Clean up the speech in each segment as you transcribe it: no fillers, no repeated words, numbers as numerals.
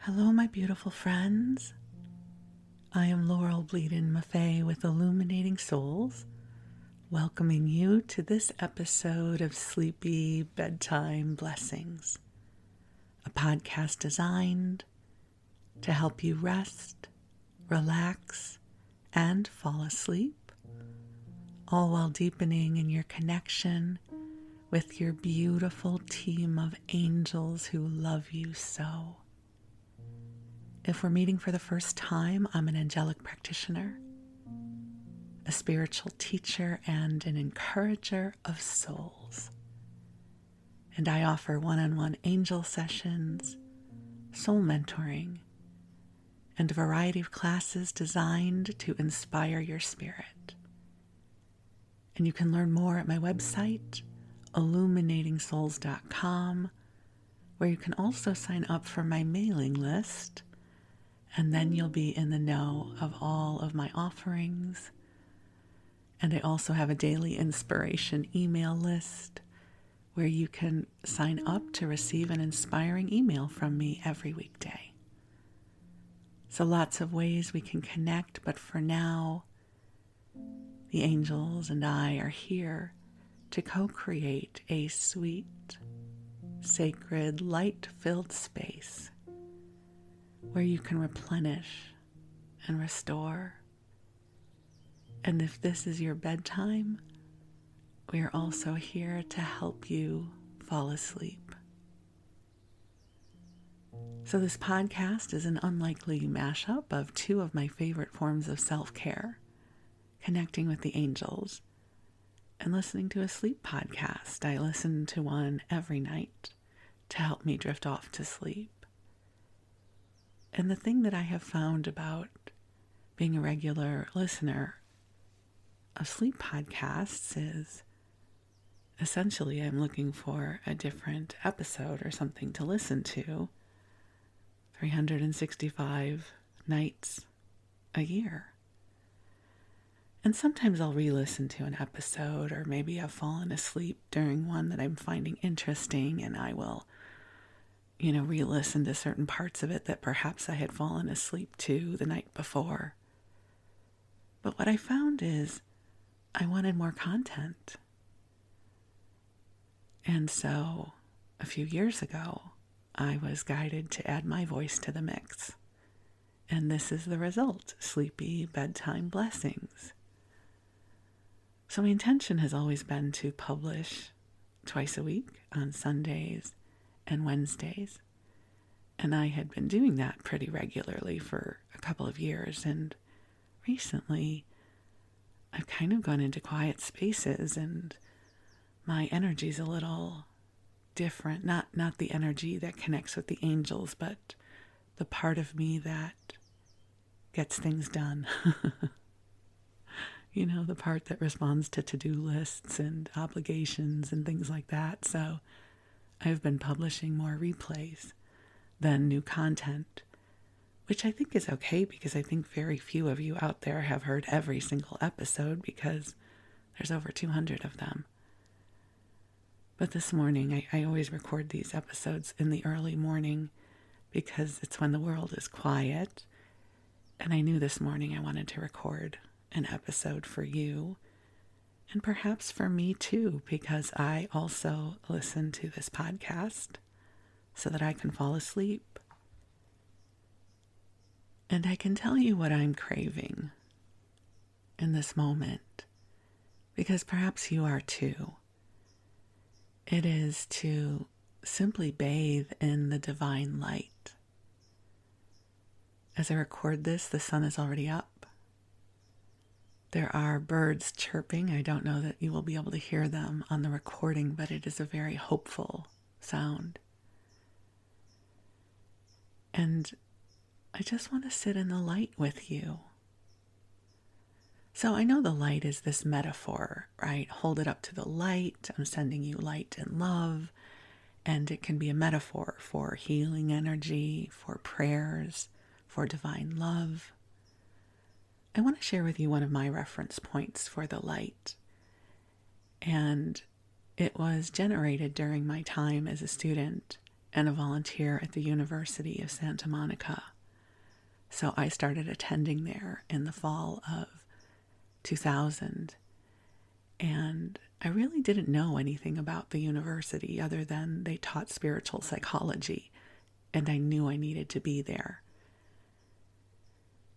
Hello, my beautiful friends. I am Laurel Bleadon-Maffei with Illuminating Souls, welcoming you to this episode of Sleepy Bedtime Blessings, a podcast designed to help you rest, relax, and fall asleep, all while deepening in your connection with your beautiful team of angels who love you so. If we're meeting for the first time, I'm an angelic practitioner, a spiritual teacher, and an encourager of souls. And I offer one-on-one angel sessions, soul mentoring, and a variety of classes designed to inspire your spirit. And you can learn more at my website, illuminatingsouls.com, where you can also sign up for my mailing list. And then you'll be in the know of all of my offerings. And I also have a daily inspiration email list where you can sign up to receive an inspiring email from me every weekday. So lots of ways we can connect, but for now, the angels and I are here to co-create a sweet, sacred, light-filled space where you can replenish and restore. And if this is your bedtime, we are also here to help you fall asleep. So this podcast is an unlikely mashup of two of my favorite forms of self-care, connecting with the angels and listening to a sleep podcast. I listen to one every night to help me drift off to sleep. And the thing that I have found about being a regular listener of sleep podcasts is essentially I'm looking for a different episode or something to listen to 365 nights a year. And sometimes I'll re-listen to an episode, or maybe I've fallen asleep during one that I'm finding interesting, and I will re-listen to certain parts of it that perhaps I had fallen asleep to the night before. But what I found is I wanted more content. And so a few years ago, I was guided to add my voice to the mix. And this is the result, Sleepy Bedtime Blessings. So my intention has always been to publish twice a week on Sundays and Wednesdays. And I had been doing that pretty regularly for a couple of years. And recently, I've kind of gone into quiet spaces and my energy's a little different. Not the energy that connects with the angels, but the part of me that gets things done. The part that responds to to-do lists and obligations and things like that. So I've been publishing more replays than new content, which I think is okay because I think very few of you out there have heard every single episode because there's over 200 of them. But this morning, I always record these episodes in the early morning because it's when the world is quiet. And I knew this morning I wanted to record an episode for you and perhaps for me too, because I also listen to this podcast so that I can fall asleep. And I can tell you what I'm craving in this moment, because perhaps you are too. It is to simply bathe in the divine light. As I record this, the sun is already up. There are birds chirping. I don't know that you will be able to hear them on the recording, but it is a very hopeful sound. And I just want to sit in the light with you. So I know the light is this metaphor, right? Hold it up to the light. I'm sending you light and love. And it can be a metaphor for healing energy, for prayers, for divine love. I want to share with you one of my reference points for the light. And it was generated during my time as a student and a volunteer at the University of Santa Monica. So I started attending there in the fall of 2000. And I really didn't know anything about the university other than they taught spiritual psychology, and I knew I needed to be there.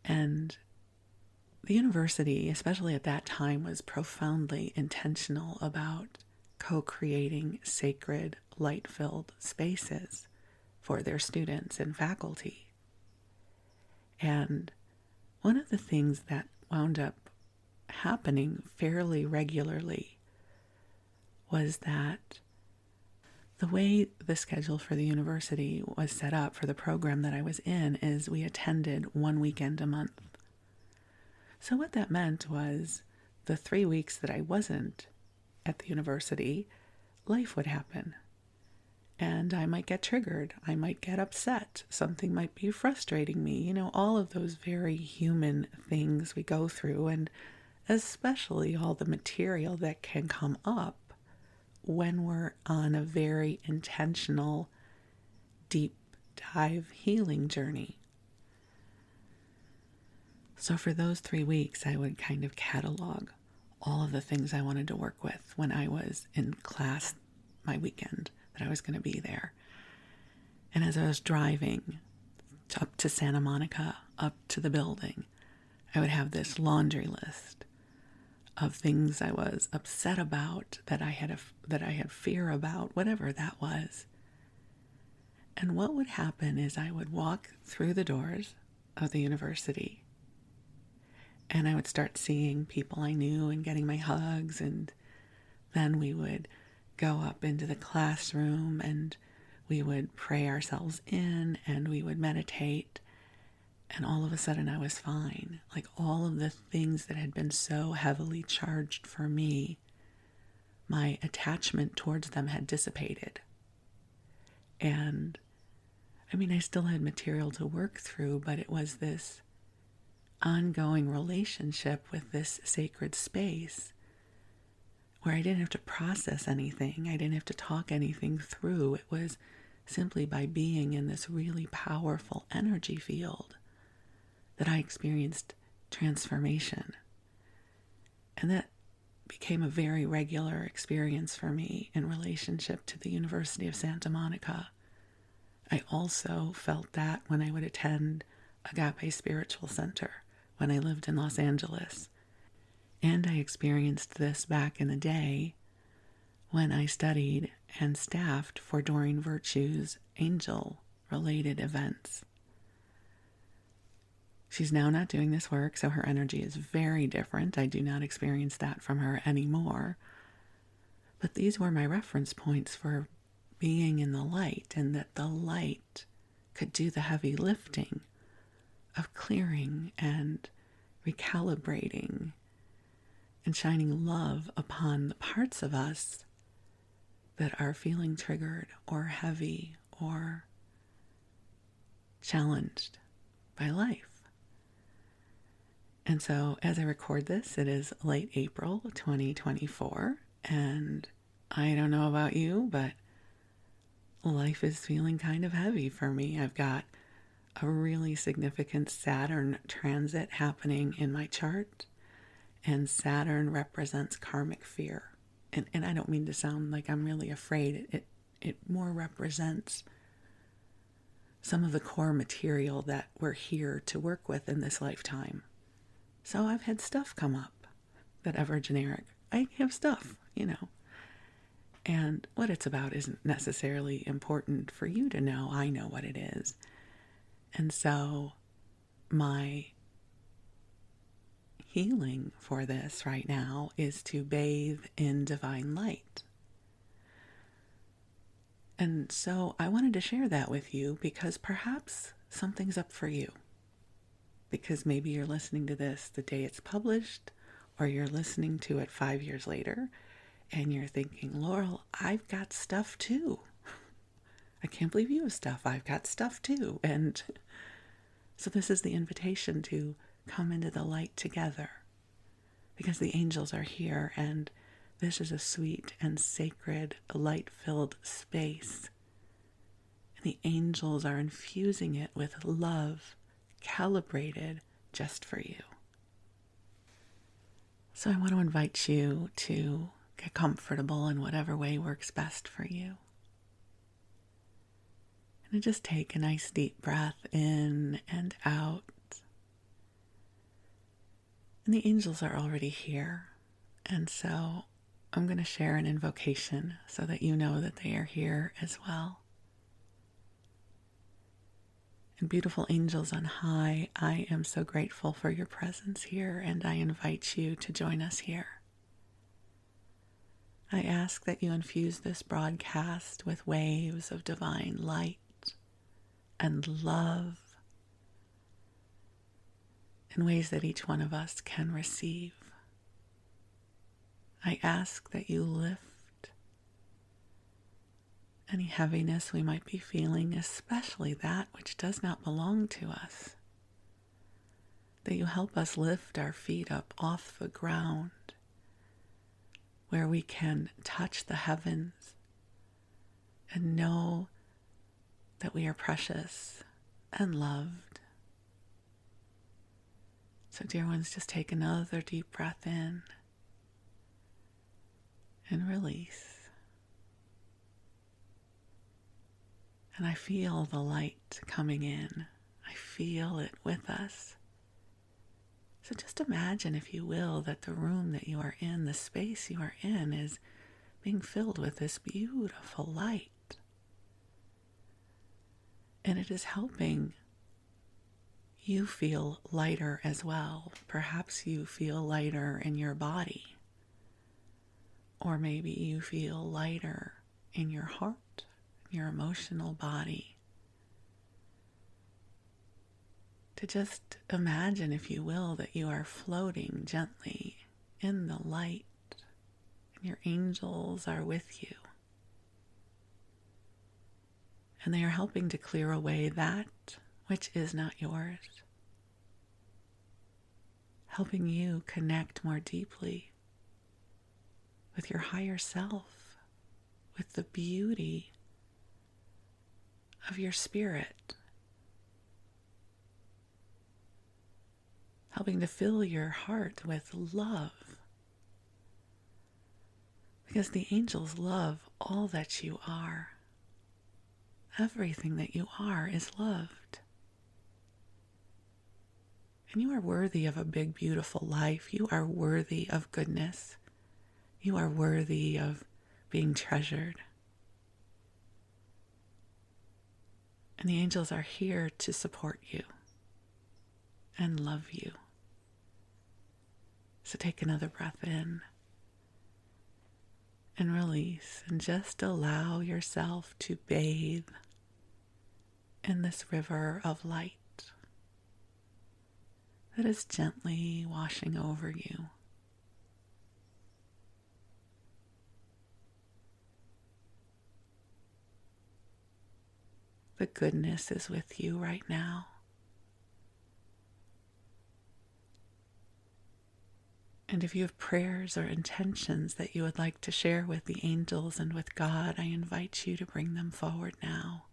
And the university, especially at that time, was profoundly intentional about co-creating sacred, light-filled spaces for their students and faculty. And one of the things that wound up happening fairly regularly was that the way the schedule for the university was set up for the program that I was in is we attended one weekend a month. So what that meant was the 3 weeks that I wasn't at the university, life would happen. And I might get triggered. I might get upset. Something might be frustrating me. All of those very human things we go through, and especially all the material that can come up when we're on a very intentional, deep dive healing journey. So for those 3 weeks, I would kind of catalog all of the things I wanted to work with when I was in class my weekend that I was going to be there. And as I was driving up to Santa Monica, up to the building, I would have this laundry list of things I was upset about, that I had fear about, whatever that was. And what would happen is I would walk through the doors of the university, and I would start seeing people I knew and getting my hugs, and then we would go up into the classroom and we would pray ourselves in and we would meditate. And all of a sudden I was fine. Like all of the things that had been so heavily charged for me, my attachment towards them had dissipated. And I still had material to work through, but it was this ongoing relationship with this sacred space where I didn't have to process anything. I didn't have to talk anything through. It was simply by being in this really powerful energy field that I experienced transformation. And that became a very regular experience for me in relationship to the University of Santa Monica. I also felt that when I would attend Agape Spiritual Center when I lived in Los Angeles. And I experienced this back in the day when I studied and staffed for Doreen Virtue's angel-related events. She's now not doing this work, so her energy is very different. I do not experience that from her anymore. But these were my reference points for being in the light, and that the light could do the heavy lifting of clearing and recalibrating and shining love upon the parts of us that are feeling triggered or heavy or challenged by life. And so as I record this, it is late April 2024, and I don't know about you, but life is feeling kind of heavy for me. I've got a really significant Saturn transit happening in my chart, and Saturn represents karmic fear. And I don't mean to sound like I'm really afraid. It more represents some of the core material that we're here to work with in this lifetime. So I've had stuff come up that ever generic. I have stuff, And what it's about isn't necessarily important for you to know. I know what it is. And so my healing for this right now is to bathe in divine light. And so I wanted to share that with you because perhaps something's up for you. Because maybe you're listening to this the day it's published, or you're listening to it 5 years later, and you're thinking, Laurel, I've got stuff too. I can't believe you have stuff. I've got stuff too. And so this is the invitation to come into the light together, because the angels are here, and this is a sweet and sacred, light-filled space The angels are infusing it with love, calibrated just for you. So I want to invite you to get comfortable in whatever way works best for you. And just take a nice deep breath in and out. And the angels are already here. And so I'm going to share an invocation so that you know that they are here as well. And beautiful angels on high, I am so grateful for your presence here, and I invite you to join us here. I ask that you infuse this broadcast with waves of divine light and love in ways that each one of us can receive. I ask that you lift any heaviness we might be feeling, especially that which does not belong to us. That you help us lift our feet up off the ground where we can touch the heavens and know that we are precious and loved. So dear ones, just take another deep breath in and release. And I feel the light coming in. I feel it with us. So just imagine, if you will, that the room that you are in, the space you are in, is being filled with this beautiful light. And it is helping you feel lighter as well. Perhaps you feel lighter in your body. Or maybe you feel lighter in your heart, your emotional body. To just imagine, if you will, that you are floating gently in the light and your angels are with you. And they are helping to clear away that which is not yours, helping you connect more deeply with your higher self, with the beauty of your spirit, helping to fill your heart with love, because the angels love all that you are. Everything that you are is loved. And you are worthy of a big, beautiful life. You are worthy of goodness. You are worthy of being treasured. And the angels are here to support you and love you. So take another breath in and release, and just allow yourself to bathe in this river of light that is gently washing over you. The goodness is with you right now. And if you have prayers or intentions that you would like to share with the angels and with God, I invite you to bring them forward now.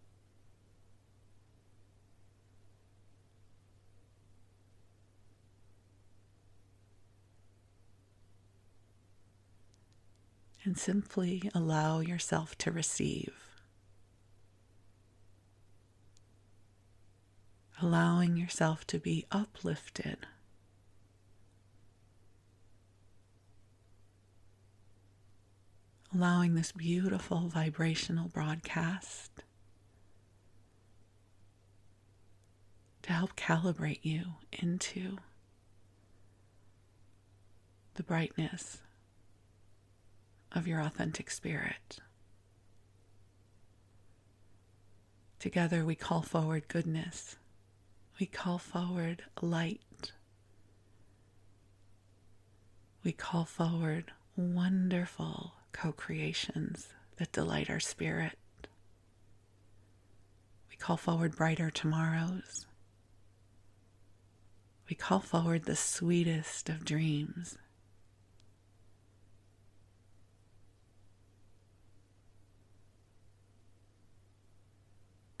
And simply allow yourself to receive. Allowing yourself to be uplifted. Allowing this beautiful vibrational broadcast to help calibrate you into the brightness of your authentic spirit. Together we call forward goodness. We call forward light. We call forward wonderful co-creations that delight our spirit. We call forward brighter tomorrows. We call forward the sweetest of dreams.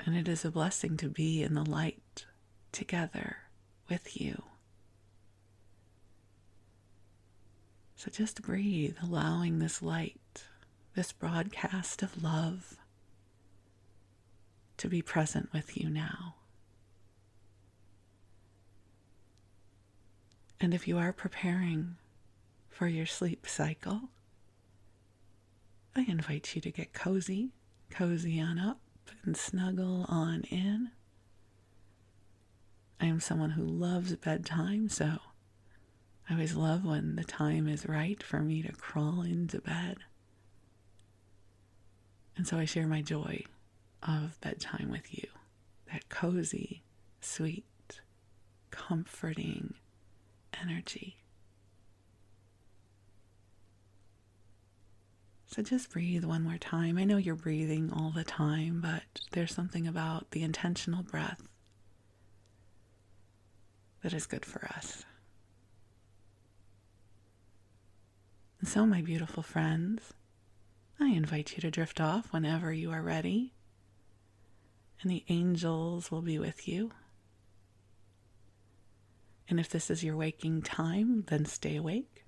And it is a blessing to be in the light together with you. So just breathe, allowing this light, this broadcast of love, to be present with you now. And if you are preparing for your sleep cycle, I invite you to get cozy on up and snuggle on in. I am someone who loves bedtime, so I always love when the time is right for me to crawl into bed. And so I share my joy of bedtime with you. That cozy, sweet, comforting energy. So just breathe one more time. I know you're breathing all the time, but there's something about the intentional breath that is good for us. And so, my beautiful friends, I invite you to drift off whenever you are ready, and the angels will be with you. And if this is your waking time, then stay awake,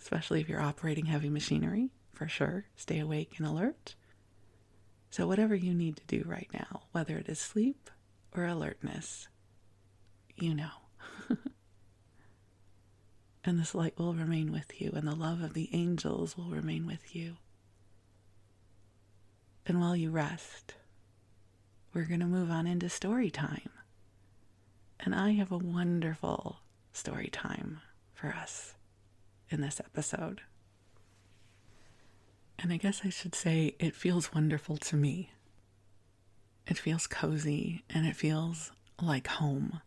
especially if you're operating heavy machinery. For sure, stay awake and alert. So whatever you need to do right now, whether it is sleep or alertness, you know. And this light will remain with you, and the love of the angels will remain with you. And while you rest, we're going to move on into story time. And I have a wonderful story time for us in this episode. And I guess I should say it feels wonderful to me. It feels cozy and it feels like home.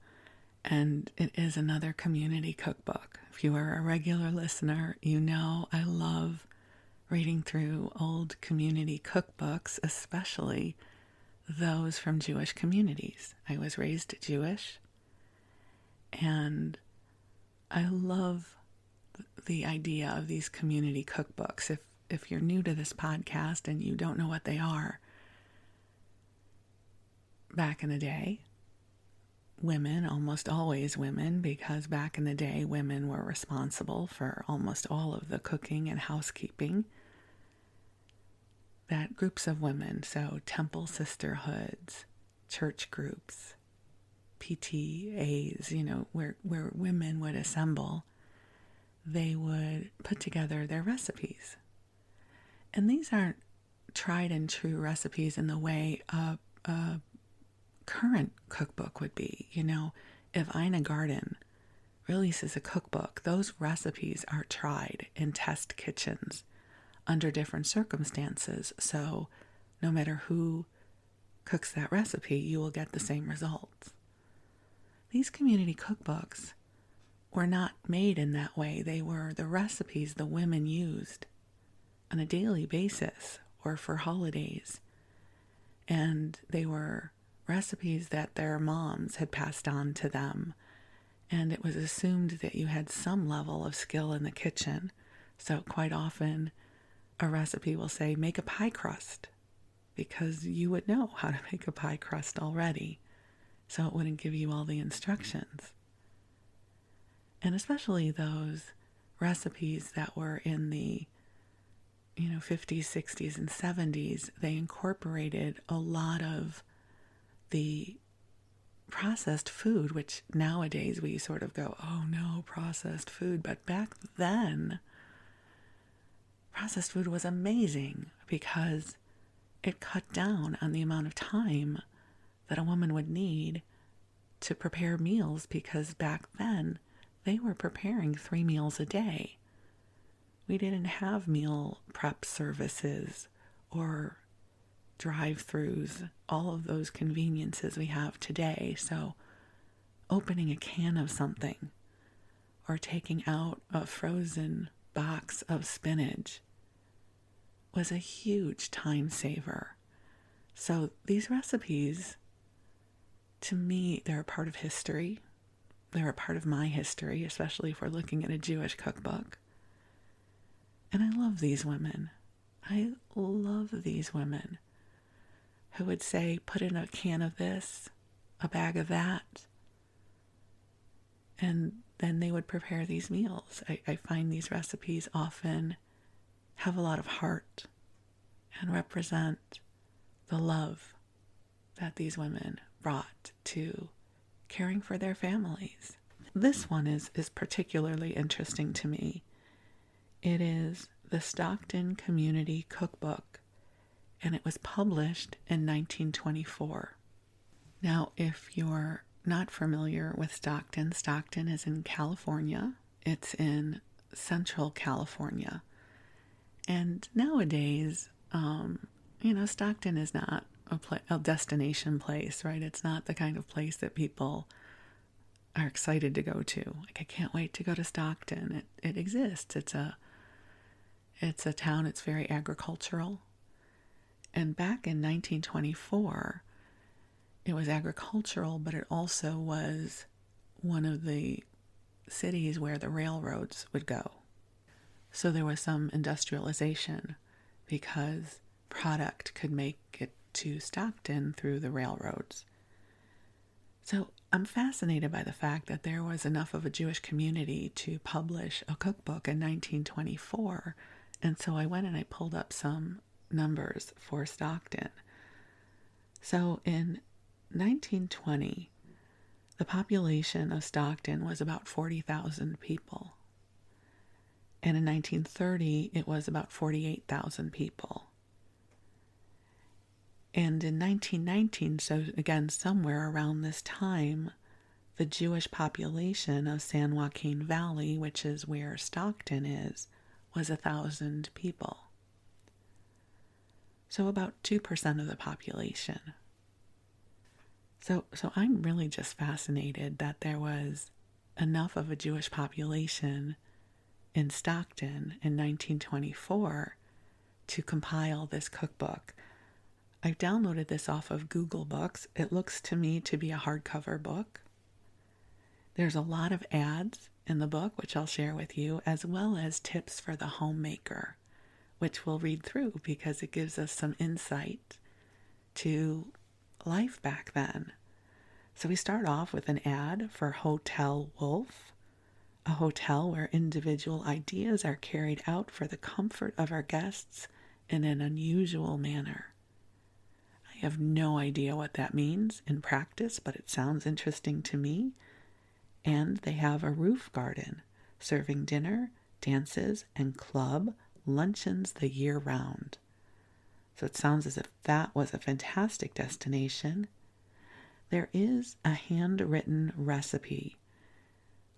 And it is another community cookbook. If you are a regular listener, you know I love reading through old community cookbooks, especially those from Jewish communities. I was raised Jewish, and I love the idea of these community cookbooks. If you're new to this podcast and you don't know what they are, back in the day, women, almost always women, because back in the day, women were responsible for almost all of the cooking and housekeeping, that groups of women, so temple sisterhoods, church groups, PTAs, where women would assemble, they would put together their recipes. And these aren't tried and true recipes in the way a current cookbook would be. If Ina Garden releases a cookbook, those recipes are tried in test kitchens under different circumstances. So no matter who cooks that recipe, you will get the same results. These community cookbooks were not made in that way. They were the recipes the women used on a daily basis or for holidays. And they were recipes that their moms had passed on to them. And it was assumed that you had some level of skill in the kitchen. So quite often a recipe will say, make a pie crust, because you would know how to make a pie crust already. So it wouldn't give you all the instructions. And especially those recipes that were in the 50s, 60s, and 70s, they incorporated a lot of the processed food, which nowadays we sort of go, oh no, processed food. But back then, processed food was amazing because it cut down on the amount of time that a woman would need to prepare meals, because back then they were preparing 3 meals a day. We didn't have meal prep services or drive-thrus, all of those conveniences we have today. So opening a can of something or taking out a frozen box of spinach was a huge time saver. So these recipes, to me, they're a part of history. They're a part of my history, especially if we're looking at a Jewish cookbook. And I love these women. I love these women who would say, put in a can of this, a bag of that. And then they would prepare these meals. I find these recipes often have a lot of heart and represent the love that these women brought to caring for their families. This one is particularly interesting to me. It is the Stockton Community Cookbook, and it was published in 1924. Now, if you're not familiar with Stockton, Stockton is in California. It's in Central California. And nowadays, Stockton is not a destination place, right? It's not the kind of place that people are excited to go to. Like, I can't wait to go to Stockton. It exists. It's a town. It's very agricultural. And back in 1924, it was agricultural, but it also was one of the cities where the railroads would go. So there was some industrialization because product could make it to Stockton through the railroads. So I'm fascinated by the fact that there was enough of a Jewish community to publish a cookbook in 1924. And so I went and I pulled up some numbers for Stockton. So in 1920, the population of Stockton was about 40,000 people. And in 1930, it was about 48,000 people. And in 1919, so again, somewhere around this time, the Jewish population of San Joaquin Valley, which is where Stockton is, was 1,000 people. So about 2% of the population. So I'm really just fascinated that there was enough of a Jewish population in Stockton in 1924 to compile this cookbook. I've downloaded this off of Google Books. It looks to me to be a hardcover book. There's a lot of ads in the book, which I'll share with you, as well as tips for the homemaker, which we'll read through because it gives us some insight to life back then. So we start off with an ad for Hotel Wolf, a hotel where individual ideas are carried out for the comfort of our guests in an unusual manner. I have no idea what that means in practice, but it sounds interesting to me. And they have a roof garden, serving dinner, dances, and club luncheons the year round. So it sounds as if that was a fantastic destination. There is a handwritten recipe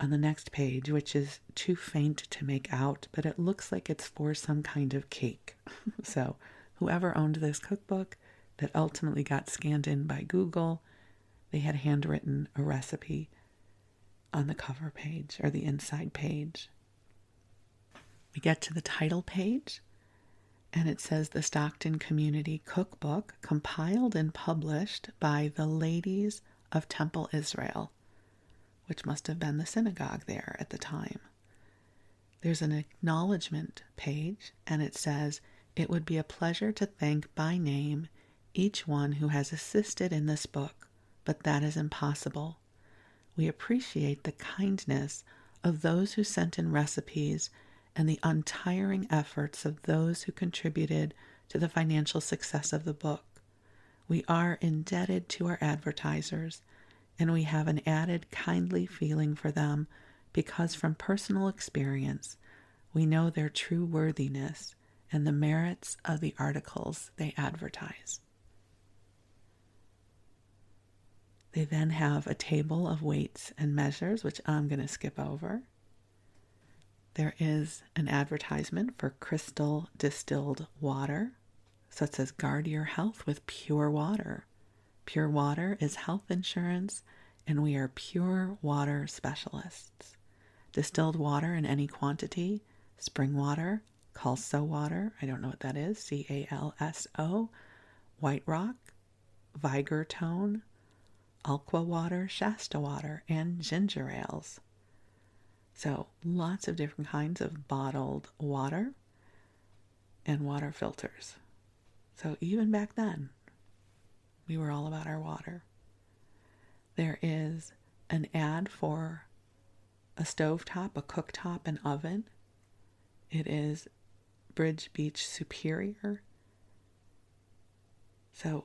on the next page, which is too faint to make out, but it looks like it's for some kind of cake. So whoever owned this cookbook that ultimately got scanned in by Google, they had handwritten a recipe on the cover page or the inside page. We get to the title page, and it says the Stockton Community Cookbook, compiled and published by the Ladies of Temple Israel, which must have been the synagogue there at the time. There's an acknowledgement page, and it says, "It would be a pleasure to thank by name each one who has assisted in this book, but that is impossible. We appreciate the kindness of those who sent in recipes and the untiring efforts of those who contributed to the financial success of the book. We are indebted to our advertisers, and we have an added kindly feeling for them because from personal experience, we know their true worthiness and the merits of the articles they advertise." They then have a table of weights and measures, which I'm going to skip over. There is an advertisement for crystal distilled water. So it says, "Guard your health with pure water. Pure water is health insurance, and we are pure water specialists. Distilled water in any quantity, spring water, Calso water," I don't know what that is, Calso, White Rock, Viger Tone, Alqua water, Shasta water, and ginger ales. So lots of different kinds of bottled water and water filters. So even back then, We were all about our water. There is an ad for a stovetop, a cooktop, an oven. It is Bridge Beach Superior. So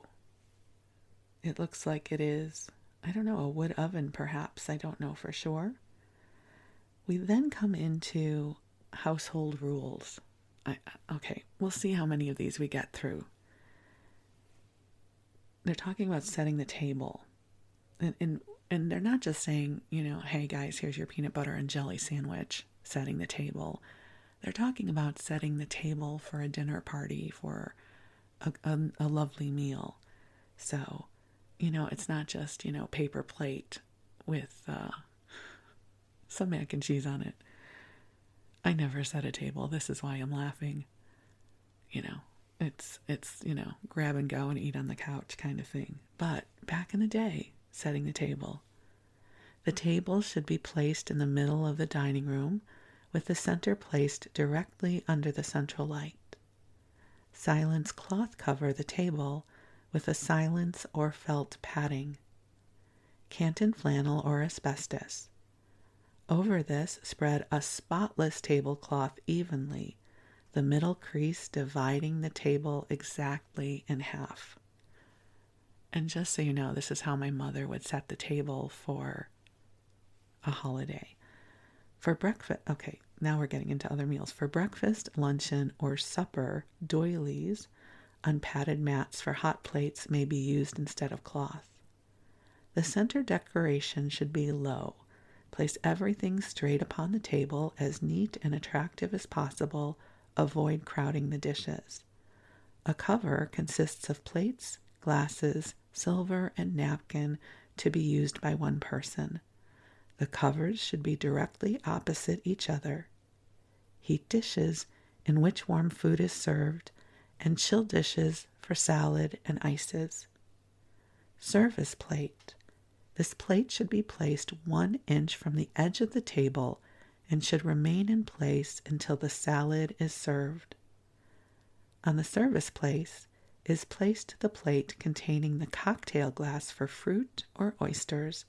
it looks like it is, I don't know, a wood oven perhaps. I don't know for sure. We then come into household rules. Okay, we'll see how many of these we get through. They're talking about setting the table. And they're not just saying, hey guys, here's your peanut butter and jelly sandwich, setting the table. They're talking about setting the table for a dinner party, for a lovely meal. So, it's not just, paper plate with some mac and cheese on it. I never set a table. This is why I'm laughing. It's grab and go and eat on the couch kind of thing. But back in the day, setting the table. The table should be placed in the middle of the dining room with the center placed directly under the central light. Silence cloth cover the table with a silence or felt padding. Canton flannel or asbestos. Over this, spread a spotless tablecloth evenly, the middle crease dividing the table exactly in half. And just so you know, this is how my mother would set the table for a holiday. For breakfast, okay, now we're getting into other meals. For breakfast, luncheon, or supper, doilies, unpadded mats for hot plates may be used instead of cloth. The center decoration should be low. Place everything straight upon the table, as neat and attractive as possible. Avoid crowding the dishes. A cover consists of plates, glasses, silver, and napkin to be used by one person. The covers should be directly opposite each other. Heat dishes in which warm food is served, and chill dishes for salad and ices. Service plate. This plate should be placed 1 inch from the edge of the table and should remain in place until the salad is served. On the service place is placed the plate containing the cocktail glass for fruit or oysters,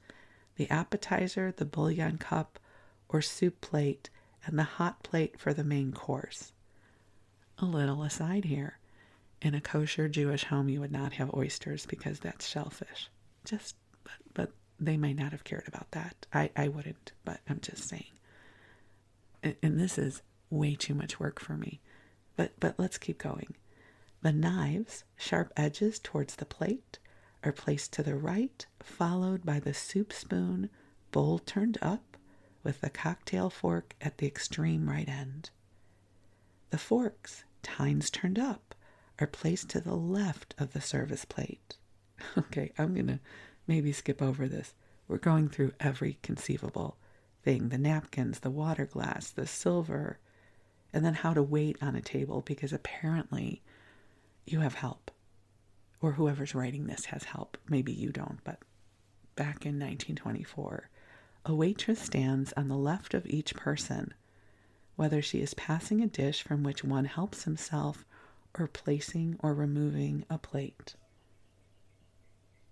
the appetizer, the bouillon cup or soup plate, and the hot plate for the main course. A little aside here. In a kosher Jewish home, you would not have oysters because that's shellfish. But they may not have cared about that. I wouldn't, but I'm just saying. And this is way too much work for me. But let's keep going. The knives, sharp edges towards the plate, are placed to the right, followed by the soup spoon, bowl turned up, with the cocktail fork at the extreme right end. The forks, tines turned up, are placed to the left of the service plate. Okay, I'm going to maybe skip over this. We're going through every conceivable thing. The napkins, the water glass, the silver, and then how to wait on a table, because apparently you have help. Or whoever's writing this has help. Maybe you don't, but back in 1924, a waitress stands on the left of each person, whether she is passing a dish from which one helps himself or placing or removing a plate.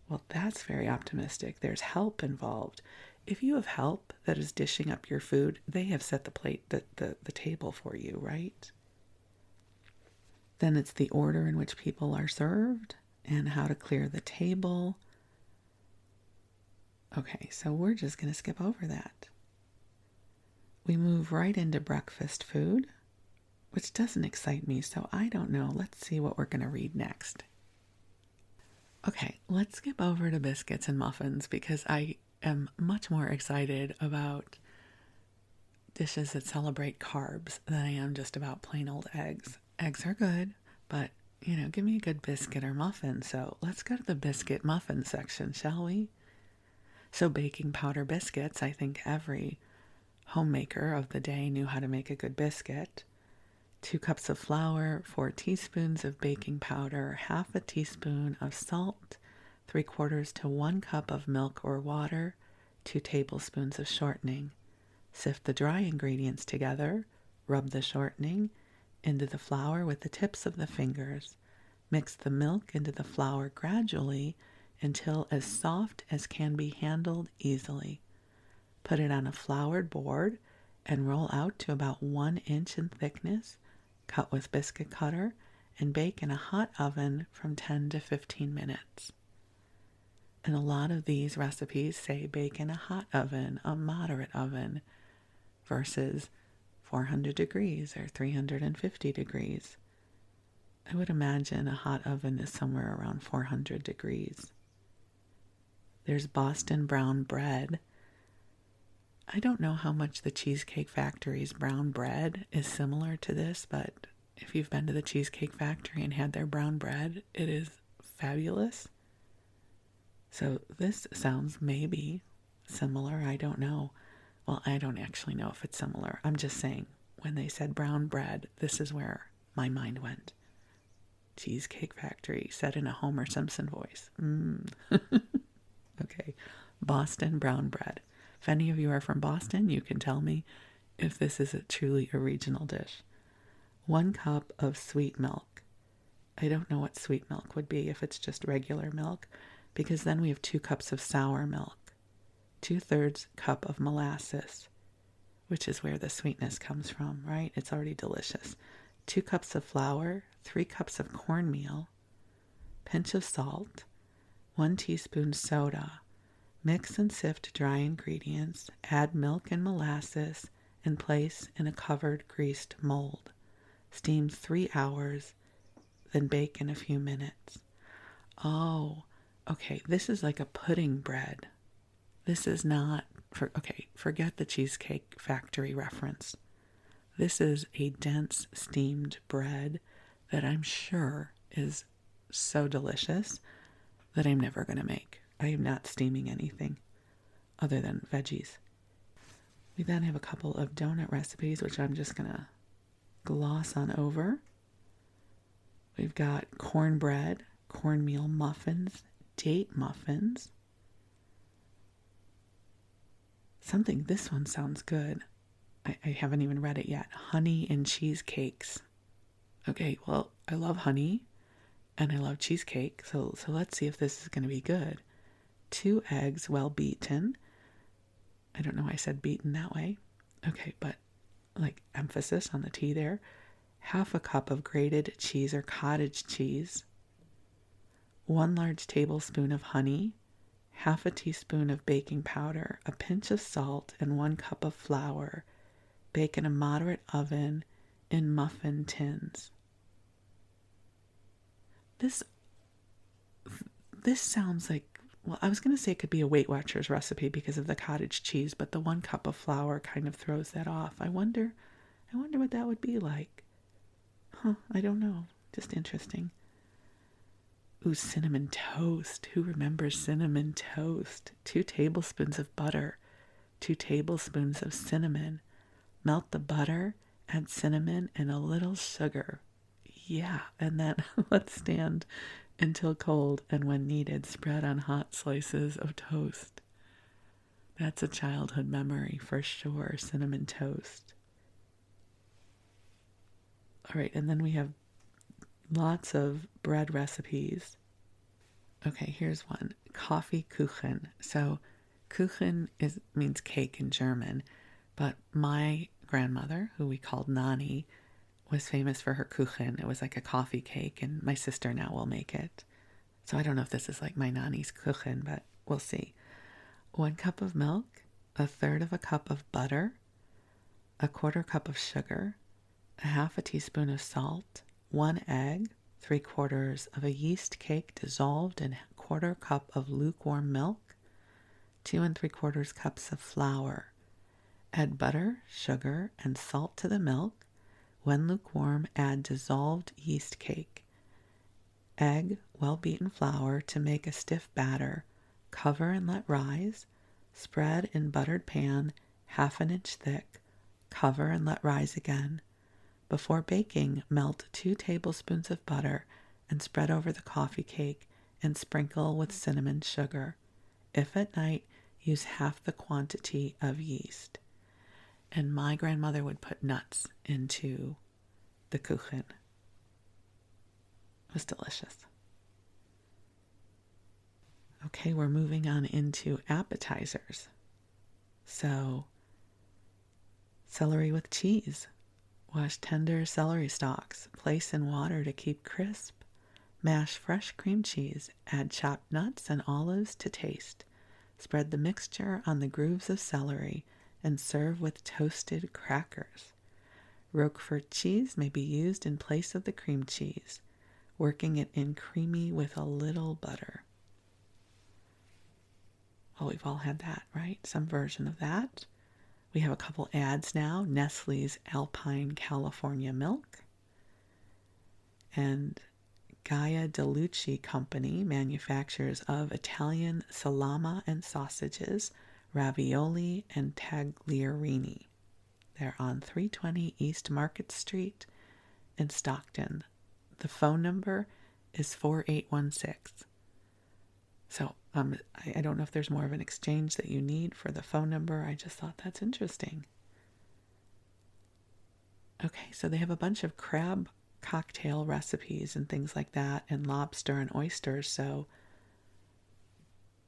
Well, that's very optimistic. There's help involved. If you have help that is dishing up your food, they have set the plate, the table for you, right? Then it's the order in which people are served and how to clear the table. Okay, so we're just going to skip over that. We move right into breakfast food, which doesn't excite me, so I don't know. Let's see what we're going to read next. Okay, let's skip over to biscuits and muffins because I am much more excited about dishes that celebrate carbs than I am just about plain old eggs. Eggs are good, but, give me a good biscuit or muffin. So let's go to the biscuit muffin section, shall we? So baking powder biscuits, I think every homemaker of the day knew how to make a good biscuit. 2 cups of flour, 4 teaspoons of baking powder, half a teaspoon of salt, 3/4 to 1 cup of milk or water, 2 tablespoons of shortening. Sift the dry ingredients together, rub the shortening into the flour with the tips of the fingers. Mix the milk into the flour gradually until as soft as can be handled easily. Put it on a floured board and roll out to about 1 inch in thickness, cut with biscuit cutter, and bake in a hot oven from 10 to 15 minutes. And a lot of these recipes say bake in a hot oven, a moderate oven, versus 400 degrees or 350 degrees. I would imagine a hot oven is somewhere around 400 degrees. There's Boston brown bread. I don't know how much the Cheesecake Factory's brown bread is similar to this, but if you've been to the Cheesecake Factory and had their brown bread, it is fabulous. So this sounds maybe similar. I don't know. Well, I don't actually know if it's similar. I'm just saying, when they said brown bread, this is where my mind went. Cheesecake Factory, said in a Homer Simpson voice. Okay, Boston brown bread. If any of you are from Boston, you can tell me if this is truly a regional dish. 1 cup of sweet milk. I don't know what sweet milk would be if it's just regular milk, because then we have 2 cups of sour milk, 2/3 cup of molasses, which is where the sweetness comes from, right? It's already delicious. 2 cups of flour, 3 cups of cornmeal, pinch of salt, 1 teaspoon soda. Mix and sift dry ingredients, add milk and molasses, and place in a covered greased mold. Steam 3 hours, then bake in a few minutes. Oh, okay, this is like a pudding bread. This is not, forget the Cheesecake Factory reference. This is a dense steamed bread that I'm sure is so delicious that I'm never going to make. I am not steaming anything other than veggies. We then have a couple of donut recipes, which I'm just going to gloss on over. We've got cornbread, cornmeal muffins, date muffins. This one sounds good. I haven't even read it yet. Honey and cheesecakes. Okay, well, I love honey and I love cheesecake, so let's see if this is going to be good. 2 eggs well beaten. I don't know why I said beaten that way. Okay, but like emphasis on the T there. 1/2 cup of grated cheese or cottage cheese. 1 large tablespoon of honey. 1/2 teaspoon of baking powder. A pinch of salt and 1 cup of flour. Bake in a moderate oven in muffin tins. This sounds like, well, I was going to say it could be a Weight Watchers recipe because of the cottage cheese, but the 1 cup of flour kind of throws that off. I wonder what that would be like. I don't know. Just interesting. Ooh, cinnamon toast. Who remembers cinnamon toast? 2 tablespoons of butter, 2 tablespoons of cinnamon. Melt the butter, add cinnamon and a little sugar. Yeah, and then let stand until cold, and when needed, spread on hot slices of toast. That's a childhood memory for sure, cinnamon toast. All right, and then we have lots of bread recipes. Okay, here's one. Coffee Kuchen. So Kuchen means cake in German, but my grandmother, who we called Nani, was famous for her Kuchen. It was like a coffee cake, and my sister now will make it. So I don't know if this is like my Nani's Kuchen, but we'll see. 1 cup of milk, 1/3 cup of butter, 1/4 cup of sugar, 1/2 teaspoon of salt, 1 egg, 3/4 of a yeast cake dissolved in 1/4 cup of lukewarm milk, 2 3/4 cups of flour. Add butter, sugar, and salt to the milk. When lukewarm, add dissolved yeast cake. Egg, well-beaten flour to make a stiff batter. Cover and let rise. Spread in buttered pan, 1/2 inch thick. Cover and let rise again. Before baking, melt 2 tablespoons of butter and spread over the coffee cake and sprinkle with cinnamon sugar. If at night, use 1/2 the quantity of yeast. And my grandmother would put nuts into the Kuchen. It was delicious. Okay, we're moving on into appetizers. So, celery with cheese. Wash tender celery stalks. Place in water to keep crisp. Mash fresh cream cheese. Add chopped nuts and olives to taste. Spread the mixture on the grooves of celery and serve with toasted crackers. Roquefort cheese may be used in place of the cream cheese, working it in creamy with a little butter. Well, we've all had that, right? Some version of that. We have a couple ads now. Nestle's Alpine California Milk. And Gaia DeLucci Company, manufacturers of Italian salama and sausages, ravioli, and tagliarini. They're on 320 East Market Street in Stockton. The phone number is 4816. So I don't know if there's more of an exchange that you need for the phone number. I just thought that's interesting. Okay, so they have a bunch of crab cocktail recipes and things like that, and lobster and oysters. So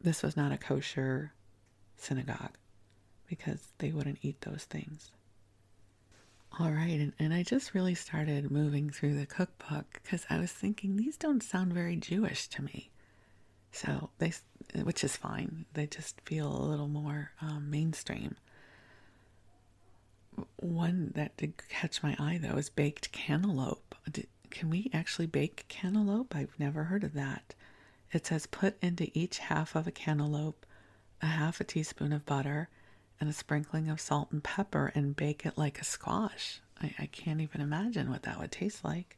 this was not a kosher synagogue because they wouldn't eat those things. All right, and I just really started moving through the cookbook because I was thinking these don't sound very Jewish to me. So which is fine. They just feel a little more mainstream. One that did catch my eye, though, is baked cantaloupe. Can we actually bake cantaloupe? I've never heard of that. It says put into each half of a cantaloupe a half a teaspoon of butter and a sprinkling of salt and pepper and bake it like a squash. I can't even imagine what that would taste like.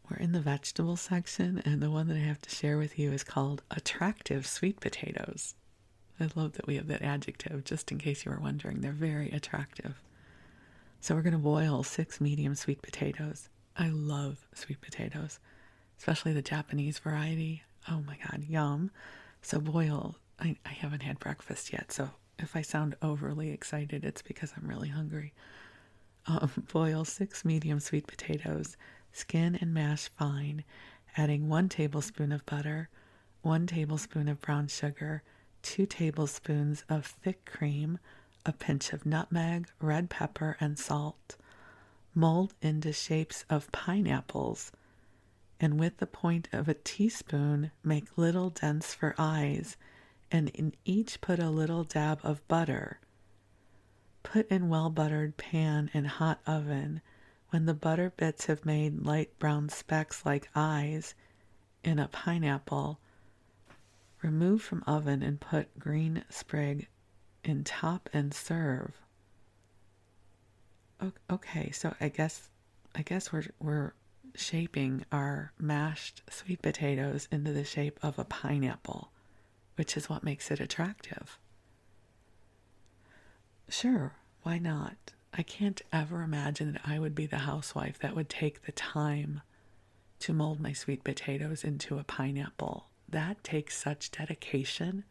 We're in the vegetable section, and the one that I have to share with you is called attractive sweet potatoes. I love that we have that adjective, just in case you were wondering. They're very attractive. So we're going to boil 6 medium sweet potatoes. I love sweet potatoes, especially the Japanese variety. Oh my God, yum. So boil. I haven't had breakfast yet, so if I sound overly excited, it's because I'm really hungry. Boil 6 medium sweet potatoes. Skin and mash fine, adding 1 tablespoon of butter, 1 tablespoon of brown sugar, 2 tablespoons of thick cream, a pinch of nutmeg, red pepper, and salt. Mold into shapes of pineapples, and with the point of a teaspoon, make little dents for eyes, and in each put a little dab of butter. Put in well-buttered pan in hot oven. When the butter bits have made light brown specks like eyes in a pineapple, remove from oven and put green sprig in top and serve. Okay, so I guess we're shaping our mashed sweet potatoes into the shape of a pineapple, which is what makes it attractive. Sure, why not? I can't ever imagine that I would be the housewife that would take the time to mold my sweet potatoes into a pineapple. That takes such dedication.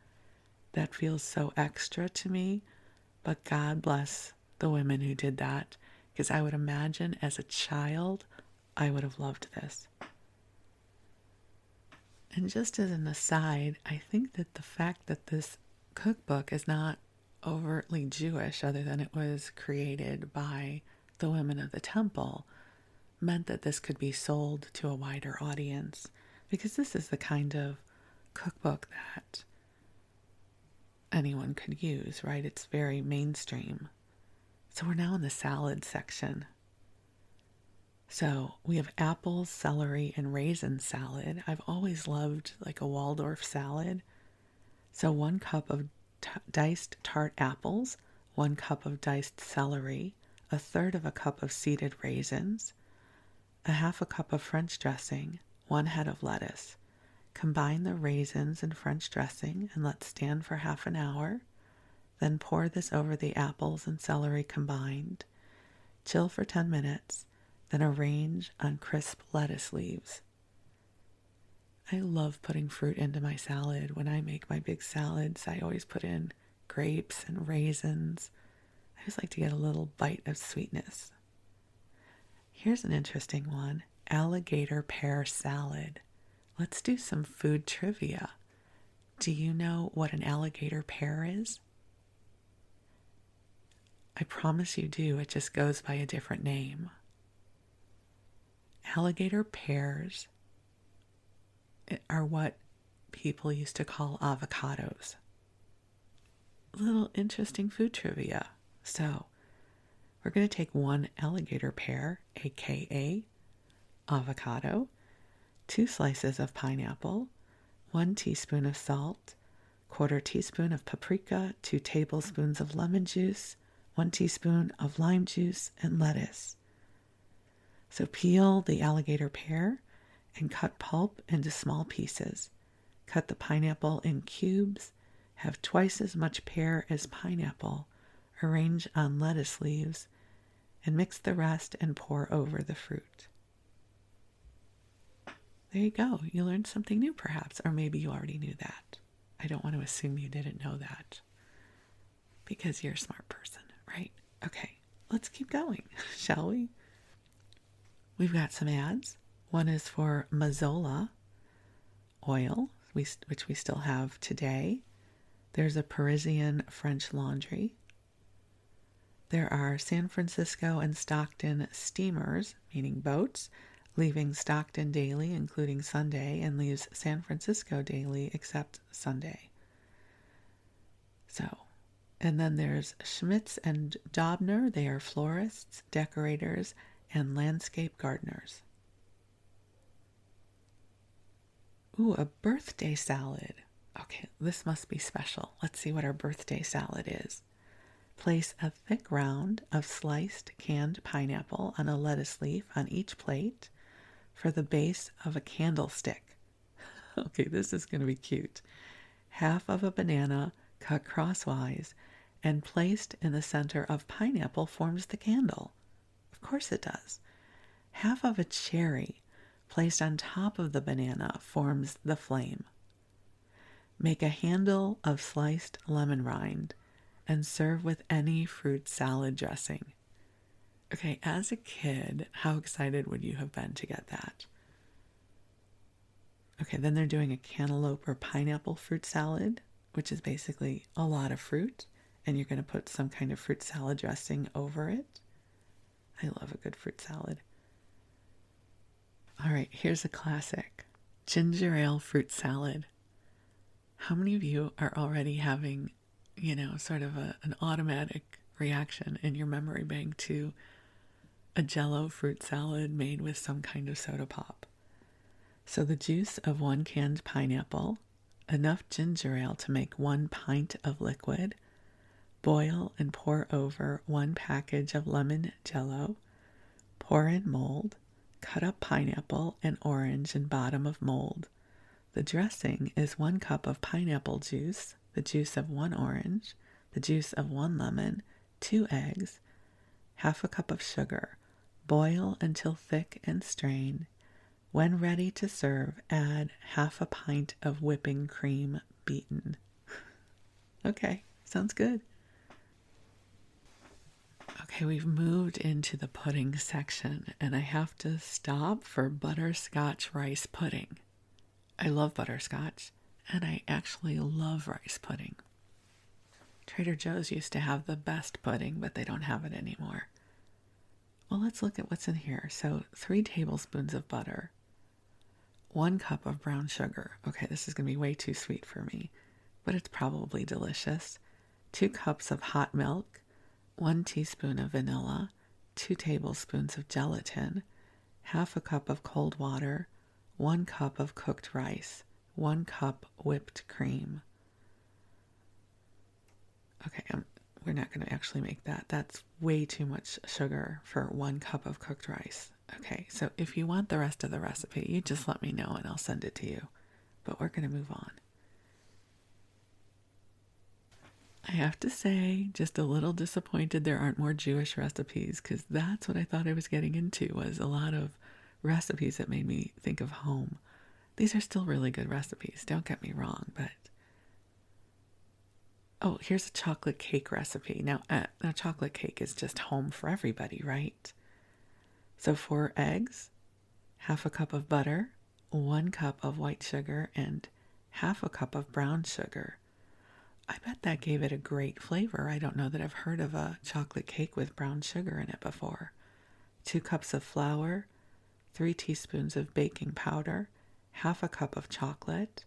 That feels so extra to me. But God bless the women who did that, because I would imagine as a child, I would have loved this. And just as an aside, I think that the fact that this cookbook is not overtly Jewish, other than it was created by the women of the temple, meant that this could be sold to a wider audience, because this is the kind of cookbook that anyone could use, right? It's very mainstream. So we're now in the salad section. So we have apples, celery, and raisin salad. I've always loved like a Waldorf salad. So 1 cup of diced tart apples, 1 cup of diced celery, 1/3 of a cup of seeded raisins, 1/2 cup of French dressing, 1 head of lettuce. Combine the raisins and French dressing and let stand for half an hour. Then pour this over the apples and celery combined. Chill for 10 minutes, then arrange on crisp lettuce leaves. I love putting fruit into my salad. When I make my big salads, I always put in grapes and raisins. I just like to get a little bite of sweetness. Here's an interesting one, alligator pear salad. Let's do some food trivia. Do you know what an alligator pear is? I promise you do. It just goes by a different name. Alligator pears are what people used to call avocados. Little interesting food trivia. So, we're going to take one alligator pear, aka avocado, 2 slices of pineapple, 1 teaspoon of salt, 1/4 teaspoon of paprika, 2 tablespoons of lemon juice, 1 teaspoon of lime juice, and lettuce. So peel the alligator pear and cut pulp into small pieces. Cut the pineapple in cubes. Have twice as much pear as pineapple. Arrange on lettuce leaves and mix the rest and pour over the fruit. There you go. You learned something new perhaps, or maybe you already knew that. I don't want to assume you didn't know that because you're a smart person, right? Okay, let's keep going, shall we? We've got some ads. One is for Mazola oil, which we still have today. There's a Parisian French laundry. There are San Francisco and Stockton steamers, meaning boats, leaving Stockton daily, including Sunday, and leaves San Francisco daily except Sunday. And then there's Schmitz and Dobner. They are florists, decorators, and landscape gardeners. Ooh, a birthday salad. Okay, this must be special. Let's see what our birthday salad is. Place a thick round of sliced canned pineapple on a lettuce leaf on each plate for the base of a candlestick. Okay, this is going to be cute. Half of a banana cut crosswise and placed in the center of pineapple forms the candle. Of course it does. Half of a cherry placed on top of the banana forms the flame. Make a handle of sliced lemon rind and serve with any fruit salad dressing. Okay, as a kid, how excited would you have been to get that? Okay, then they're doing a cantaloupe or pineapple fruit salad, which is basically a lot of fruit, and you're going to put some kind of fruit salad dressing over it. I love a good fruit salad. All right, here's a classic. Ginger ale fruit salad. How many of you are already having, sort of an automatic reaction in your memory bank to a Jell-O fruit salad made with some kind of soda pop? So the juice of 1 canned pineapple, enough ginger ale to make 1 pint of liquid, boil and pour over 1 package of lemon Jell-O, pour in mold, cut up pineapple and orange in bottom of mold. The dressing is 1 cup of pineapple juice, the juice of 1 orange, the juice of 1 lemon, 2 eggs, half a cup of sugar. Boil until thick and strain. When ready to serve, add half a pint of whipping cream beaten. Okay, sounds good. Okay, we've moved into the pudding section, and I have to stop for butterscotch rice pudding. I love butterscotch, and I actually love rice pudding. Trader Joe's used to have the best pudding, but they don't have it anymore. Well, let's look at what's in here. So 3 tablespoons of butter, 1 cup of brown sugar. Okay, this is going to be way too sweet for me, but it's probably delicious. 2 cups of hot milk, 1 teaspoon of vanilla, 2 tablespoons of gelatin, half a cup of cold water, 1 cup of cooked rice, 1 cup whipped cream. Okay, we're not going to actually make that. That's way too much sugar for 1 cup of cooked rice. Okay, so if you want the rest of the recipe, you just let me know and I'll send it to you. But we're going to move on. I have to say, just a little disappointed there aren't more Jewish recipes, because that's what I thought I was getting into, was a lot of recipes that made me think of home. These are still really good recipes, don't get me wrong, but... Oh, here's a chocolate cake recipe. Now, chocolate cake is just home for everybody, right? So 4 eggs, half a cup of butter, 1 cup of white sugar, and half a cup of brown sugar. I bet that gave it a great flavor. I don't know that I've heard of a chocolate cake with brown sugar in it before. 2 cups of flour, 3 teaspoons of baking powder, half a cup of chocolate,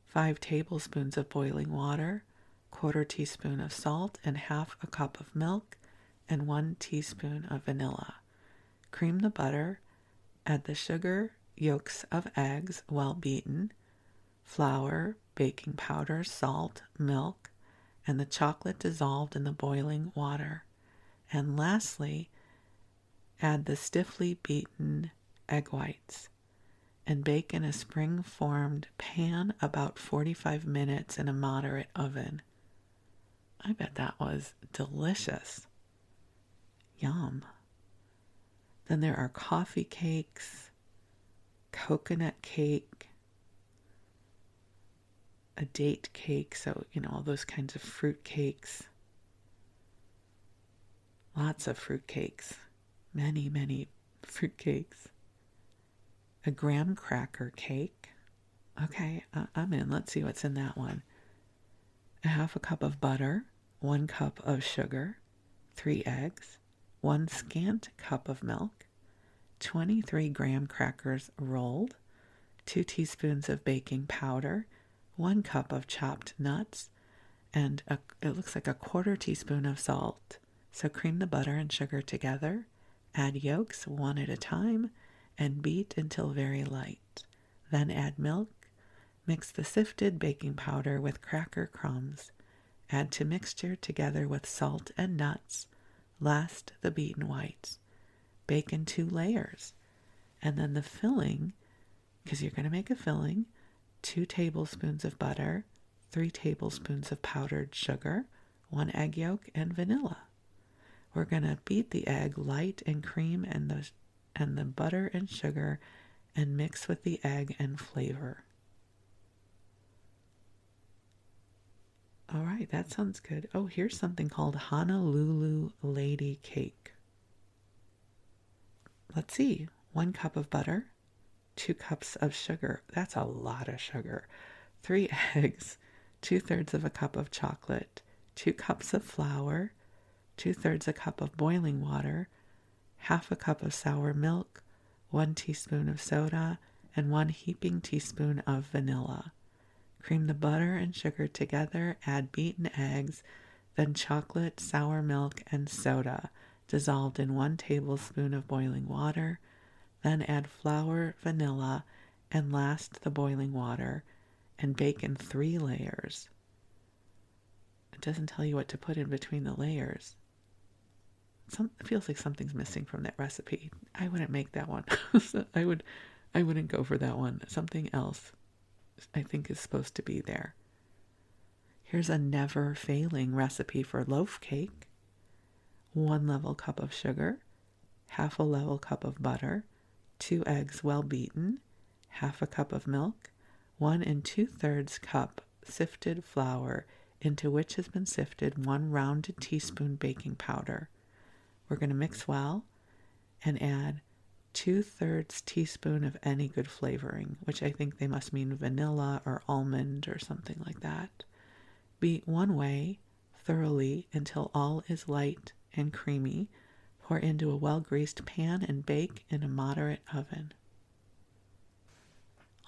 5 tablespoons of boiling water, 1/4 teaspoon of salt, and half a cup of milk, and 1 teaspoon of vanilla. Cream the butter, add the sugar, yolks of eggs well beaten, flour, baking powder, salt, milk, and the chocolate dissolved in the boiling water. And lastly, add the stiffly beaten egg whites and bake in a spring-formed pan about 45 minutes in a moderate oven. I bet that was delicious. Yum. Then there are coffee cakes, coconut cake, a date cake, so, all those kinds of fruit cakes. Lots of fruit cakes. Many, many fruit cakes. A graham cracker cake. Okay, I'm in. Let's see what's in that one. A half a cup of butter, 1 cup of sugar, 3 eggs, 1 scant cup of milk, 23 graham crackers rolled, 2 teaspoons of baking powder, 1 cup of chopped nuts, and it looks like a 1/4 teaspoon of salt. So cream the butter and sugar together, add yolks one at a time, and beat until very light. Then add milk, mix the sifted baking powder with cracker crumbs, add to mixture together with salt and nuts, last the beaten whites. Bake in 2 layers. And then the filling, because you're going to make a filling, 2 tablespoons of butter, 3 tablespoons of powdered sugar, 1 egg yolk, and vanilla. We're going to beat the egg light in cream and the butter and sugar and mix with the egg and flavor. All right, that sounds good. Oh, here's something called Honolulu Lady Cake. Let's see. 1 cup of butter, 2 cups of sugar. That's a lot of sugar. 3 eggs, 2/3 of a cup of chocolate, 2 cups of flour, 2/3 a cup of boiling water, half a cup of sour milk, 1 teaspoon of soda, and 1 heaping teaspoon of vanilla. Cream the butter and sugar together, add beaten eggs, then chocolate, sour milk, and soda, dissolved in 1 tablespoon of boiling water. Then add flour, vanilla, and last the boiling water, and bake in 3 layers. It doesn't tell you what to put in between the layers. It feels like something's missing from that recipe. I wouldn't make that one. I wouldn't go for that one. Something else I think is supposed to be there. Here's a never failing recipe for loaf cake. 1 level cup of sugar, half a level cup of butter, 2 eggs well beaten, half a cup of milk, 1 2/3 cup sifted flour into which has been sifted 1 rounded teaspoon baking powder. We're going to mix well and add 2/3 teaspoon of any good flavoring, which I think they must mean vanilla or almond or something like that. Beat one way thoroughly until all is light and creamy. Pour into a well-greased pan and bake in a moderate oven.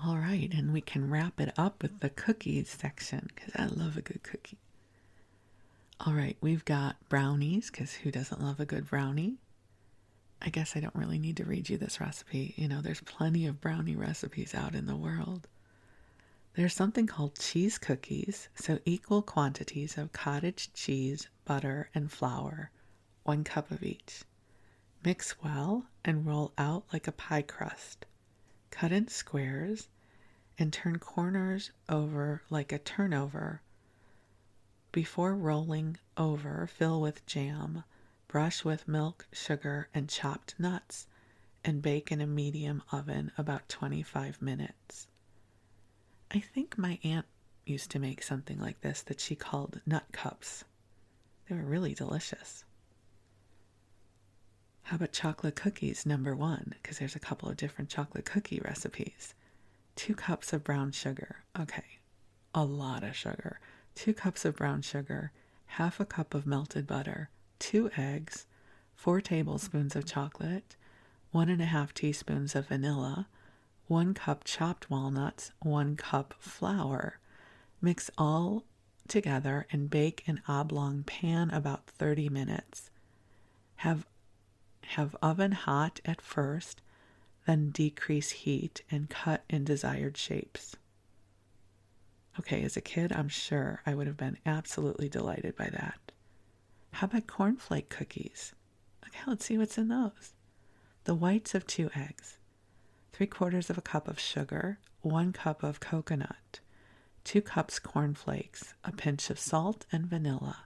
All right, and we can wrap it up with the cookies section, because I love a good cookie. All right, we've got brownies, because who doesn't love a good brownie? I guess I don't really need to read you this recipe. There's plenty of brownie recipes out in the world. There's something called cheese cookies, so equal quantities of cottage cheese, butter, and flour, 1 cup of each. Mix well and roll out like a pie crust. Cut in squares and turn corners over like a turnover. Before rolling over, fill with jam, brush with milk, sugar, and chopped nuts, and bake in a medium oven about 25 minutes. I think my aunt used to make something like this that she called nut cups. They were really delicious. How about chocolate cookies, number 1? Because there's a couple of different chocolate cookie recipes. 2 cups of brown sugar. Okay, a lot of sugar. 2 cups of brown sugar, half a cup of melted butter, 2 eggs, 4 tablespoons of chocolate, 1.5 teaspoons of vanilla, 1 cup chopped walnuts, 1 cup flour. Mix all together and bake in oblong pan about 30 minutes. Have oven hot at first, then decrease heat and cut in desired shapes. Okay, as a kid, I'm sure I would have been absolutely delighted by that. How about cornflake cookies? Okay, let's see what's in those. The whites of 2 eggs, 3/4 of a cup of sugar, 1 cup of coconut, 2 cups cornflakes, a pinch of salt and vanilla.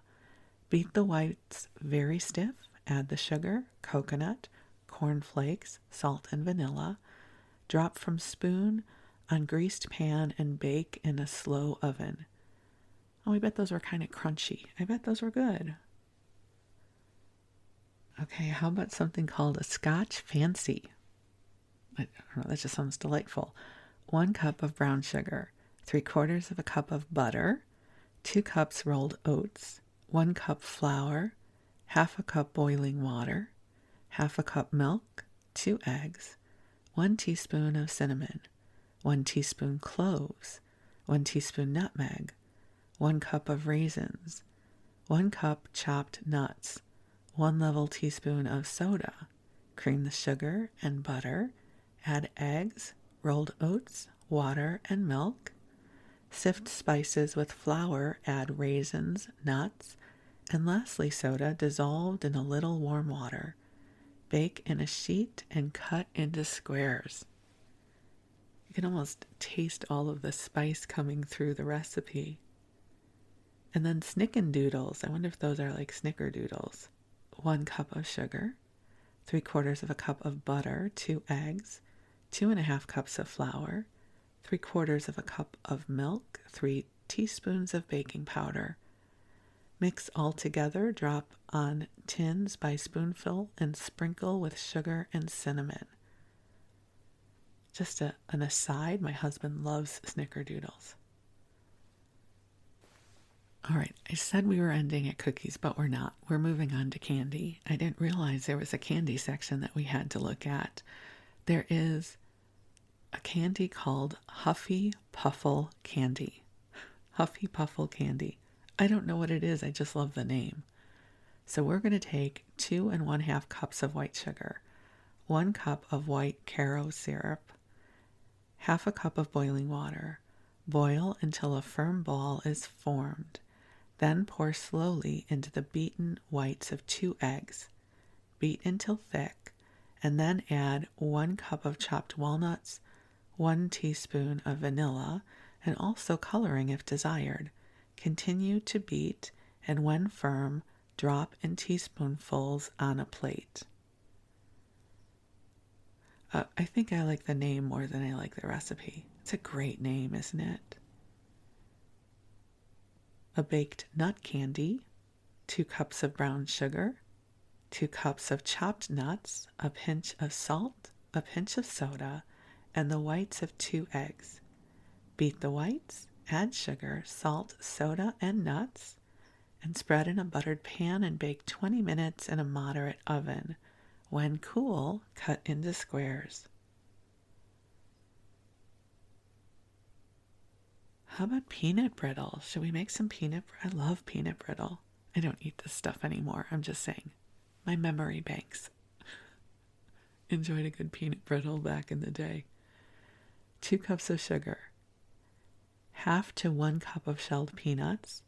Beat the whites very stiff, add the sugar, coconut, cornflakes, salt, and vanilla. Drop from spoon on greased pan and bake in a slow oven. Oh, I bet those were kind of crunchy. I bet those were good. Okay, how about something called a Scotch Fancy? I don't know, that just sounds delightful. 1 cup of brown sugar, 3/4 of a cup of butter, 2 cups rolled oats, 1 cup flour, half a cup boiling water, half a cup milk, 2 eggs, 1 teaspoon of cinnamon, 1 teaspoon cloves, 1 teaspoon nutmeg, 1 cup of raisins, 1 cup chopped nuts, 1 level teaspoon of soda. Cream the sugar and butter, add eggs, rolled oats, water, and milk. Sift spices with flour, add raisins, nuts, and lastly soda dissolved in a little warm water. Bake in a sheet and cut into squares. You can almost taste all of the spice coming through the recipe. And then snickendoodles. I wonder if those are like snickerdoodles. 1 cup of sugar, 3/4 of a cup of butter, 2 eggs, 2.5 cups of flour, 3/4 of a cup of milk, 3 teaspoons of baking powder. Mix all together, drop on tins by spoonful, and sprinkle with sugar and cinnamon. Just an aside, my husband loves snickerdoodles. All right, I said we were ending at cookies, but we're not. We're moving on to candy. I didn't realize there was a candy section that we had to look at. There is a candy called Huffy Puffle Candy. Huffy Puffle Candy. I don't know what it is. I just love the name. So we're going to take 2 1/2 cups of white sugar, 1 cup of white Caro syrup, half a cup of boiling water. Boil until a firm ball is formed. Then pour slowly into the beaten whites of 2 eggs. Beat until thick, and then add 1 cup of chopped walnuts, 1 teaspoon of vanilla, and also coloring if desired. Continue to beat, and when firm, drop in teaspoonfuls on a plate. I think I like the name more than I like the recipe. It's a great name, isn't it? A baked nut candy, 2 cups of brown sugar, 2 cups of chopped nuts, a pinch of salt, a pinch of soda, and the whites of 2 eggs. Beat the whites, add sugar, salt, soda, and nuts, and spread in a buttered pan and bake 20 minutes in a moderate oven. When cool, cut into squares. How about peanut brittle? Should we make some peanut brittle? I love peanut brittle. I don't eat this stuff anymore. I'm just saying. My memory banks. Enjoyed a good peanut brittle back in the day. 2 cups of sugar. Half to 1 cup of shelled peanuts.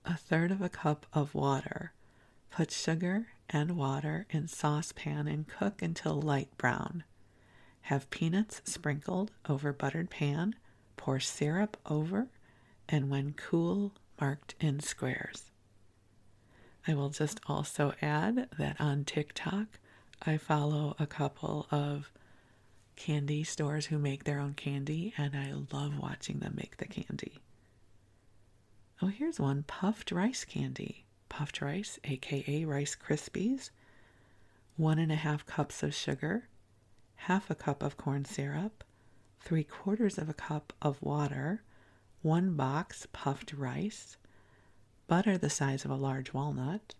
1/3 of a cup of water. Put sugar and water in saucepan and cook until light brown. Have peanuts sprinkled over buttered pan. Pour syrup over, and when cool, marked in squares. I will just also add that on TikTok, I follow a couple of candy stores who make their own candy, and I love watching them make the candy. Oh, here's one, puffed rice candy. Puffed rice, aka Rice Krispies, 1.5 cups of sugar, half a cup of corn syrup, 3/4 of a cup of water, 1 box puffed rice, butter the size of a large walnut.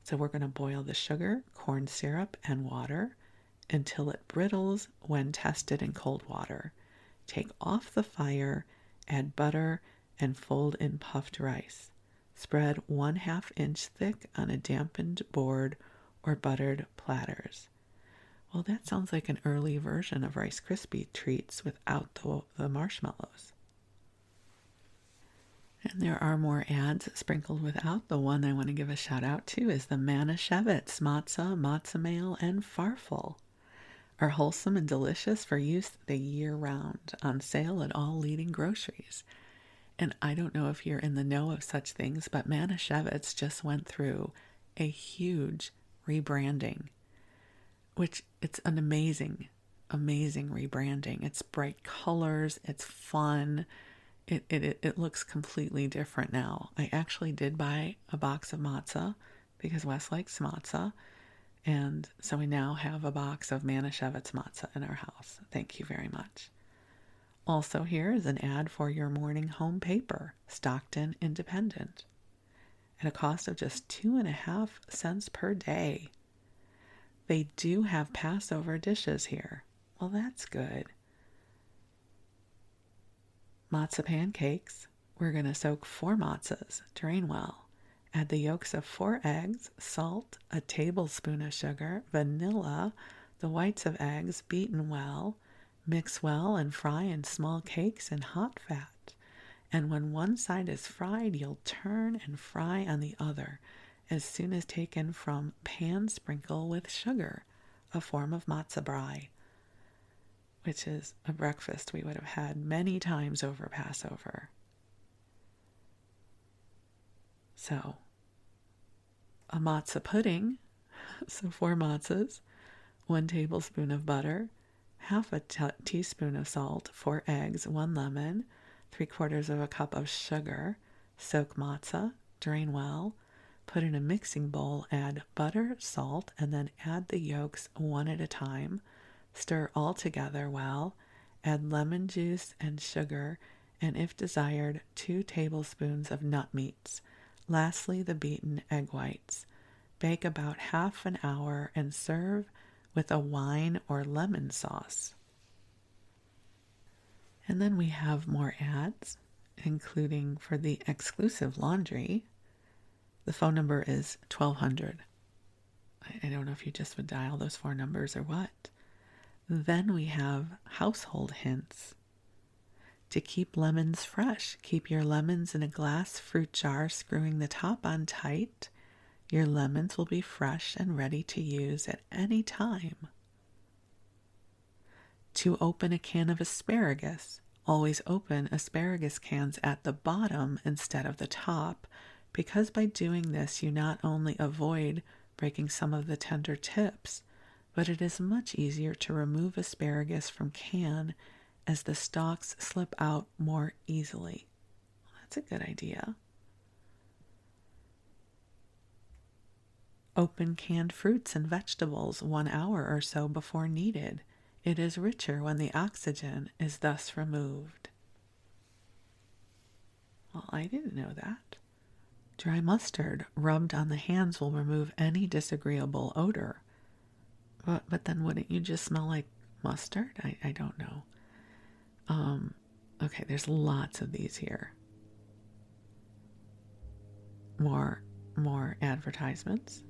So we're going to boil the sugar, corn syrup, and water until it brittles when tested in cold water. Take off the fire, add butter, and fold in puffed rice. Spread 1/2 inch thick on a dampened board or buttered platters. Well, that sounds like an early version of Rice Krispie treats without the marshmallows. And there are more ads sprinkled without. The one I want to give a shout out to is the Manischewitz matzah, matzo meal, and farfel. Are wholesome and delicious for use the year round, on sale at all leading groceries. And I don't know if you're in the know of such things, but Manischewitz just went through a huge rebranding, which it's an amazing rebranding. It's bright colors, it's fun. It looks completely different now. I actually did buy a box of matzah because Wes likes matzah. And so we now have a box of Manischewitz matzah in our house. Thank you very much. Also here is an ad for your morning home paper, Stockton Independent, at a cost of just 2.5 cents per day. They do have Passover dishes here. Well, that's good. Matzah pancakes. We're going to soak 4 matzahs, drain well. Add the yolks of 4 eggs, salt, a tablespoon of sugar, vanilla, the whites of eggs beaten well. Mix well and fry in small cakes in hot fat. And when one side is fried, you'll turn and fry on the other. As soon as taken from pan, sprinkle with sugar, a form of matzah brie, which is a breakfast we would have had many times over Passover. So, a matzah pudding, so 4 matzahs, 1 tablespoon of butter, half a teaspoon of salt, 4 eggs, 1 lemon, 3/4 of a cup of sugar. Soak matzah, drain well, put in a mixing bowl, add butter, salt, and then add the yolks one at a time. Stir all together well, add lemon juice and sugar, and if desired, 2 tablespoons of nut meats. Lastly, the beaten egg whites. Bake about half an hour and serve with a wine or lemon sauce. And then we have more ads, including for the exclusive laundry. The phone number is 1200. I don't know if you just would dial those 4 numbers or what. Then we have household hints. To keep lemons fresh, keep your lemons in a glass fruit jar, screwing the top on tight. Your lemons will be fresh and ready to use at any time. To open a can of asparagus, always open asparagus cans at the bottom instead of the top, because by doing this you not only avoid breaking some of the tender tips, but it is much easier to remove asparagus from can as the stalks slip out more easily. Well, that's a good idea. Open canned fruits and vegetables 1 hour or so before needed. It is richer when the oxygen is thus removed. Well, I didn't know that. Dry mustard rubbed on the hands will remove any disagreeable odor. But then wouldn't you just smell like mustard? I don't know. Okay, there's lots of these here. More advertisements.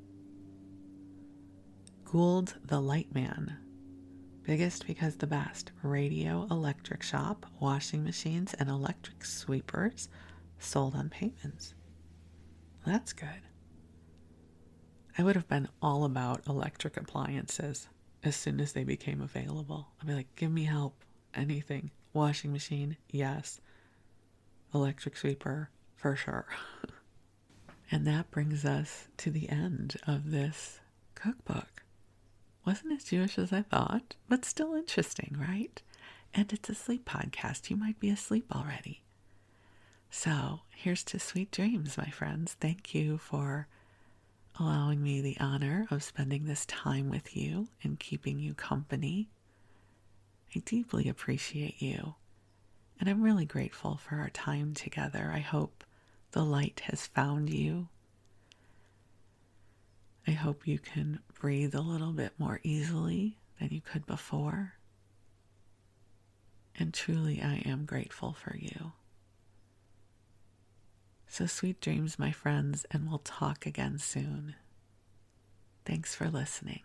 Gould the Light Man. Biggest because the best. Radio, electric shop, washing machines, and electric sweepers sold on payments. That's good. I would have been all about electric appliances as soon as they became available. I'd be like, give me help, anything. Washing machine, yes. Electric sweeper, for sure. And that brings us to the end of this cookbook. Wasn't as Jewish as I thought, but still interesting, right? And it's a sleep podcast. You might be asleep already. So here's to sweet dreams, my friends. Thank you for allowing me the honor of spending this time with you and keeping you company. I deeply appreciate you. And I'm really grateful for our time together. I hope the light has found you. I hope you can breathe a little bit more easily than you could before. And truly, I am grateful for you. So sweet dreams, my friends, and we'll talk again soon. Thanks for listening.